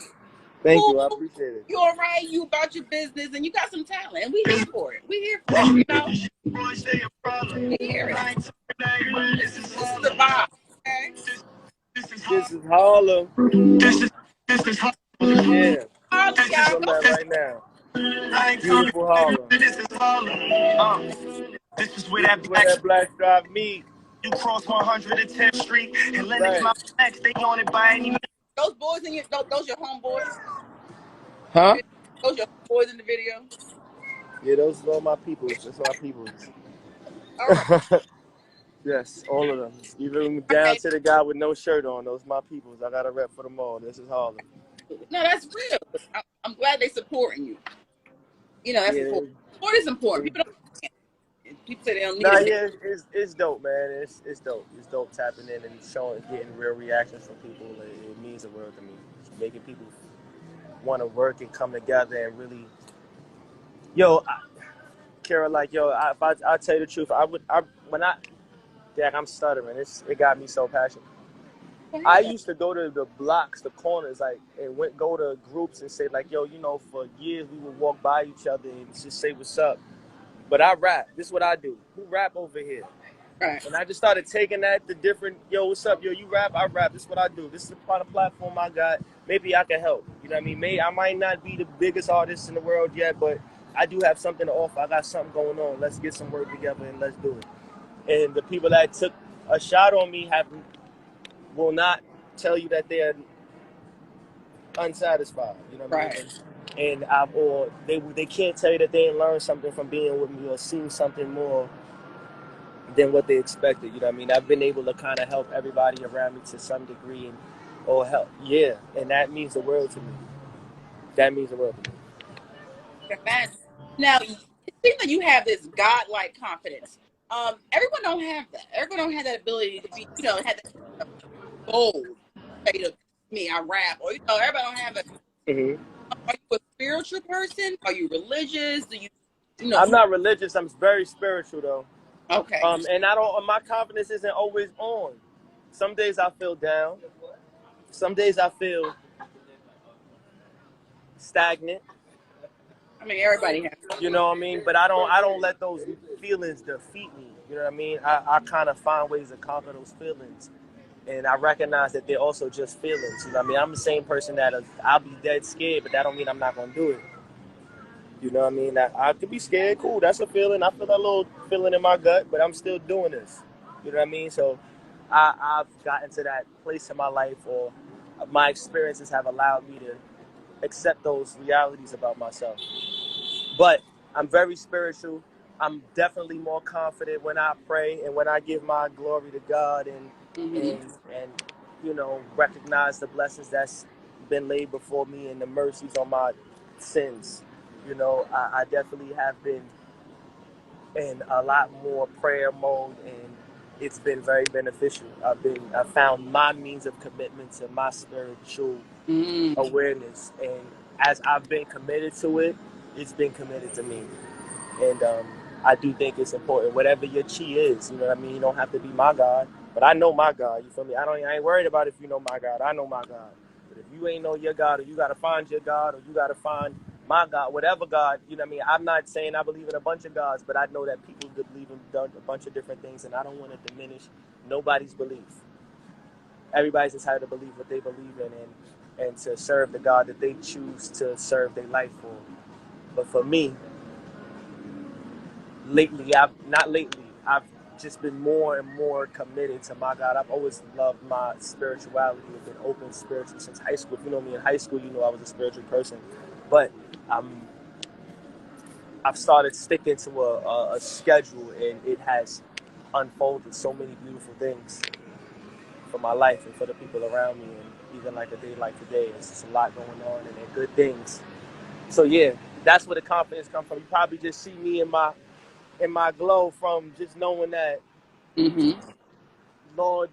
Thank you. I appreciate it. You all right? You about your business and you got some talent, and we here for it. We here for it. You know. We hear it. This is the vibe. Okay. This is Harlem. This is Harlem. Yeah. Harlem, This is on that right now. Beautiful Harlem. This is Harlem. This is where that black drive meet. You cross 110th Street and Lennox my next. They on it by any means. Those boys in your those your homeboys. Huh? Those your boys in the video. Yeah, those are all my peoples. That's my peoples. All right. Yes, all of them. Even down to the guy with no shirt on. Those my peoples. I got a rep for them all. This is Harlem. No, that's real. I'm glad they supporting you. You know, that's important. Support is important. People say they don't need it. Yeah, it's dope, man. It's dope. It's dope tapping in and getting real reactions from people. It means the world to me. Making people want to work and come together and really, Kira, like, I'll tell you the truth. I'm stuttering. It got me so passionate. I used to go to the blocks, the corners, like, and go to groups and say, like, for years we would walk by each other and just say what's up. But I rap. This is what I do. Who rap over here? Right. And I just started taking that to different, what's up? You rap, I rap. This is what I do. This is the kind of platform I got. Maybe I can help. You know what I mean? I might not be the biggest artist in the world yet, but I do have something to offer. I got something going on. Let's get some work together and let's do it. And the people that took a shot on me will not tell you that they're unsatisfied. You know what I mean? And they can't tell you that they didn't learn something from being with me or seen something more than what they expected. You know what I mean? I've been able to kind of help everybody around me to some degree or help. Yeah, and that means the world to me. That means the world to me. Now, it seems like you have this godlike confidence. Everyone don't have that. Everyone don't have that ability to be, have that bold. Say to me, I rap, or everybody don't have it. Mm-hmm. Are you a spiritual person? Are you religious? I'm not religious. I'm very spiritual though. Okay. And my confidence isn't always on. Some days I feel down. Some days I feel stagnant. I mean, everybody has. You know what I mean? But I don't let those feelings defeat me. You know what I mean? I kind of find ways to conquer those feelings. And I recognize that they're also just feelings. You know what I mean? I'm the same person that I'll be dead scared, but that don't mean I'm not going to do it. You know what I mean? I could be scared. Cool. That's a feeling. I feel that little feeling in my gut, but I'm still doing this. You know what I mean? So I've gotten to that place in my life, or my experiences have allowed me to accept those realities about myself. But I'm very spiritual. I'm definitely more confident when I pray and when I give my glory to God and recognize the blessings that's been laid before me and the mercies on my sins. I definitely have been in a lot more prayer mode, and it's been very beneficial. I found my means of commitment to my spiritual awareness, and as I've been committed to it, it's been committed to me. And I do think it's important. Whatever your chi is, you know what I mean? You don't have to be my God, but I know my God. You feel me? I ain't worried about if you know my God. I know my God. But if you ain't know your God, or you got to find your God, or you got to find my God, whatever God, you know what I mean? I'm not saying I believe in a bunch of gods, but I know that people could believe in a bunch of different things, and I don't want to diminish nobody's belief. Everybody's entitled to believe what they believe in and to serve the God that they choose to serve their life for. But for me, I've just been more and more committed to my God. I've always loved my spirituality. I've been open spiritually since high school. If you know me in high school, you know I was a spiritual person. But I've started sticking to a schedule, and it has unfolded so many beautiful things for my life and for the people around me. And even like a day like today, there's just a lot going on, and they're good things. So yeah, that's where the confidence comes from. You probably just see me in my glow from just knowing that, Lord,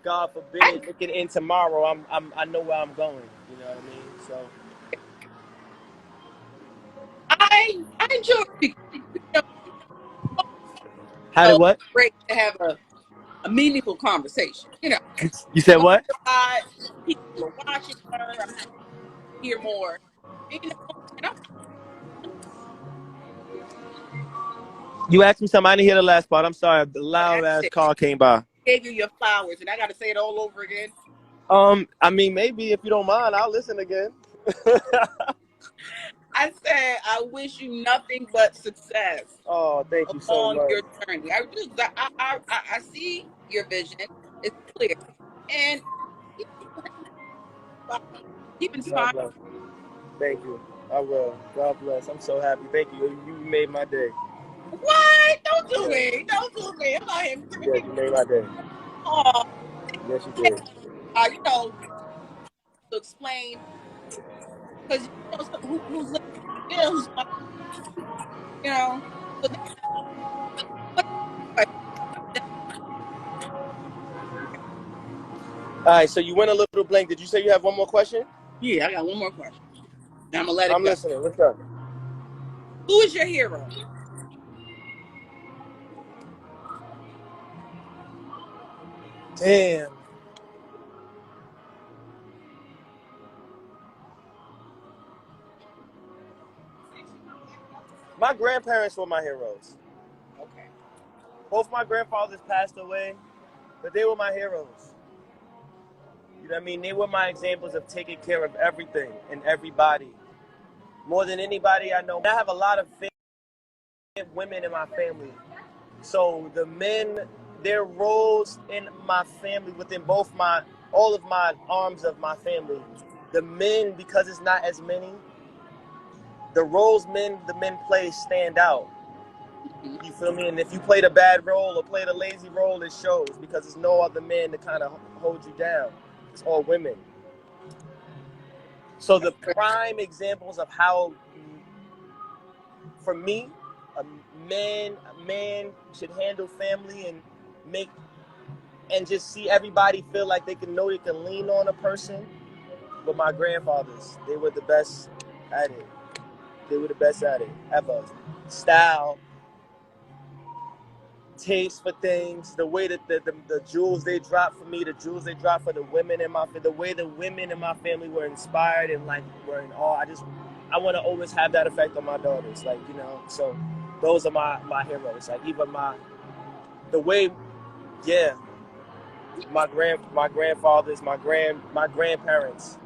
God forbid, it can end tomorrow. I know where I'm going. You know what I mean? So I enjoy it because, you know, how did what? great to have a meaningful conversation. You know, You said what? people are watching her. I hear more. You know, and You asked me something. I didn't hear the last part. I'm sorry. The I loud ass said, car came by. gave you your flowers, and I got to say it all over again. I mean, maybe if you don't mind, I'll listen again. I said, I wish you nothing but success. Oh, thank you so On much. your journey. I do. I see your vision. It's clear, and keep God inspiring. bless. Thank you. I will. God bless. I'm so happy. Thank you. You made my day. What? Don't do me. Don't do me. I'm out here giving Yeah, people. you made my day. Oh, Yes, you did. you know, to explain because you know who's listening. You know who's watching. You know. So All right, so you went a little blank. Did you say you have one more question? yeah, I got one more question. Now I'm gonna let it I'm go. listening. What's up? Who is your hero? Damn. My grandparents were my heroes. Okay. Both my grandfathers passed away, but they were my heroes. You know what I mean? They were my examples of taking care of everything and everybody. More than anybody I know. I have a lot of women in my family. So the men, their roles in my family, within all of my arms of my family, the men, because it's not as many, the roles the men play stand out. You feel me? And if you played a bad role or played a lazy role, it shows because there's no other men to kind of hold you down. It's all women. So the prime examples of how, for me, a man should handle family and just see everybody feel like they can lean on a person. But my grandfathers, they were the best at it. They were the best at it ever. Style, taste for things, the way that the jewels they dropped for me, the jewels they dropped for the women in my family, the way the women in my family were inspired and like were in awe. I want to always have that effect on my daughters, like, you know. So those are my heroes. Like even the way, yeah, my grandfathers, my grandparents.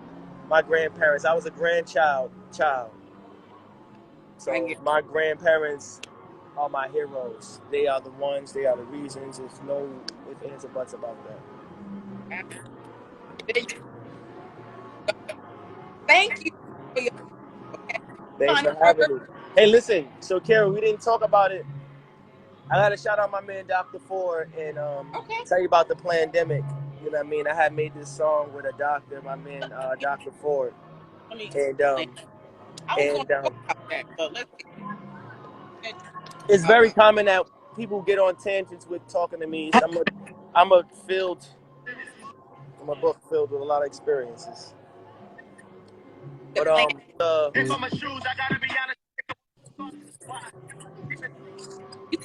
I was a child. So my grandparents are my heroes. They are the ones, they are the reasons. There's no ifs, ands, or buts about that. Thank you for your Thanks final for word. having me. Hey, listen, so Kara, we didn't talk about it. I gotta shout out my man Dr. Ford and tell you about the pandemic. You know what I mean? I had made this song with a doctor, my man Dr. Ford. And I was going to talk about that, but let's get it's very common that people get on tangents with talking to me. I'm a book filled with a lot of experiences. But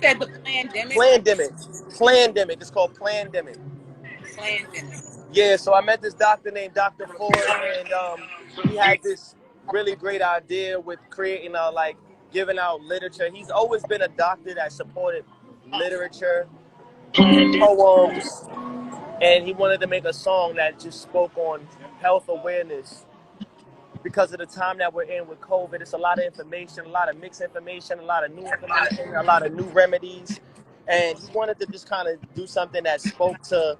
said the pandemic. Plandemic. It's called Plandemic. Plandemic. Yeah, so I met this doctor named Dr. Ford, and he had this really great idea with creating like giving out literature. He's always been a doctor that supported literature, poems, and he wanted to make a song that just spoke on health awareness. Because of the time that we're in with COVID, it's a lot of information, a lot of mixed information, a lot of new information, a lot of new remedies. And he wanted to just kind of do something that spoke to,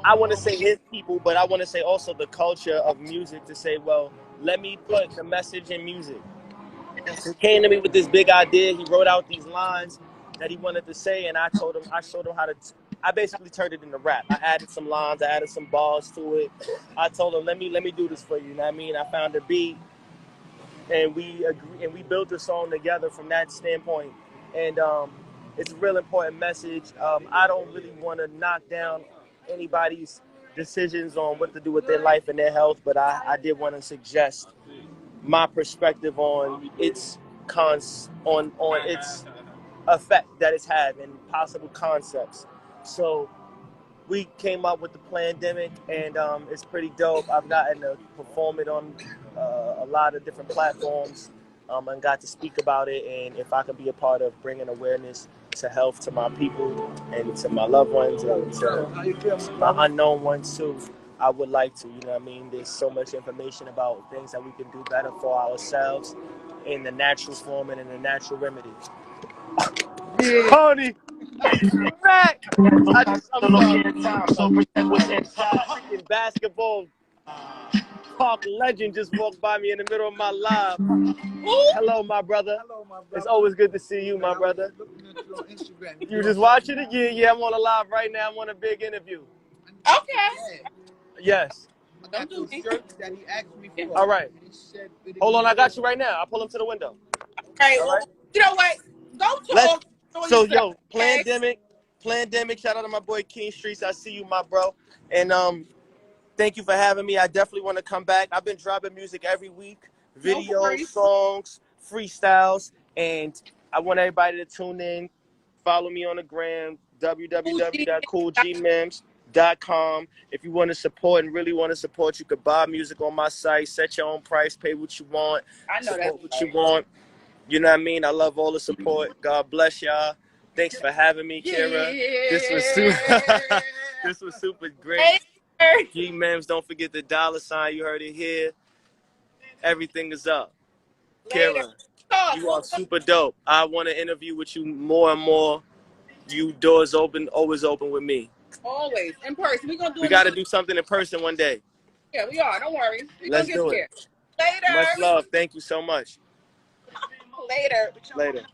I want to say his people, but I want to say also the culture of music, to say, well, let me put the message in music. He came to me with this big idea. He wrote out these lines that he wanted to say, and I showed him how to, I basically turned it into rap. I added some lines, I added some bars to it. I told him, let me do this for you. You know what I mean? I found a beat, and we agreed, and we built the song together from that standpoint. And it's a real important message. I don't really want to knock down anybody's decisions on what to do with their life and their health, but I did want to suggest my perspective on its on its effect that it's had and possible concepts. So we came up with the Plandemic, and it's pretty dope. I've gotten to perform it on a lot of different platforms, and got to speak about it. And if I could be a part of bringing awareness to health to my people and to my loved ones and to my unknown ones too, I would like to. You know what I mean? There's so much information about things that we can do better for ourselves in the natural form and in the natural remedy. Tony, back. I'm sorry. Freaking basketball park legend just walked by me in the middle of my live. Hello, my brother. It's always good to see you, my brother. You just watching it? Yeah, I'm on a live right now. I'm on a big interview. Okay. Yes. Don't do me. All right. Hold on, I got you right now. I'll pull him to the window. Okay, All well, right. you know what? Go talk. So, yo, Plandemic. Shout out to my boy King Streets. I see you, my bro. And thank you for having me. I definitely want to come back. I've been dropping music every week, videos, songs, freestyles, and I want everybody to tune in. Follow me on the gram, www.coolgmims.com. If you want to support and really want to support, you could buy music on my site, set your own price, pay what you want, support what you want. You know what I mean? I love all the support. God bless y'all. Thanks for having me, Kira. This was super great. G Mims, don't forget the $. You heard it here. Everything is up. Kira, you are super dope. I want to interview with you more and more. You doors open, always open with me. Always in person. We got to do something in person one day. Yeah, we are. Don't worry. Let's do it. Later. Much love. Thank you so much. Later. Later.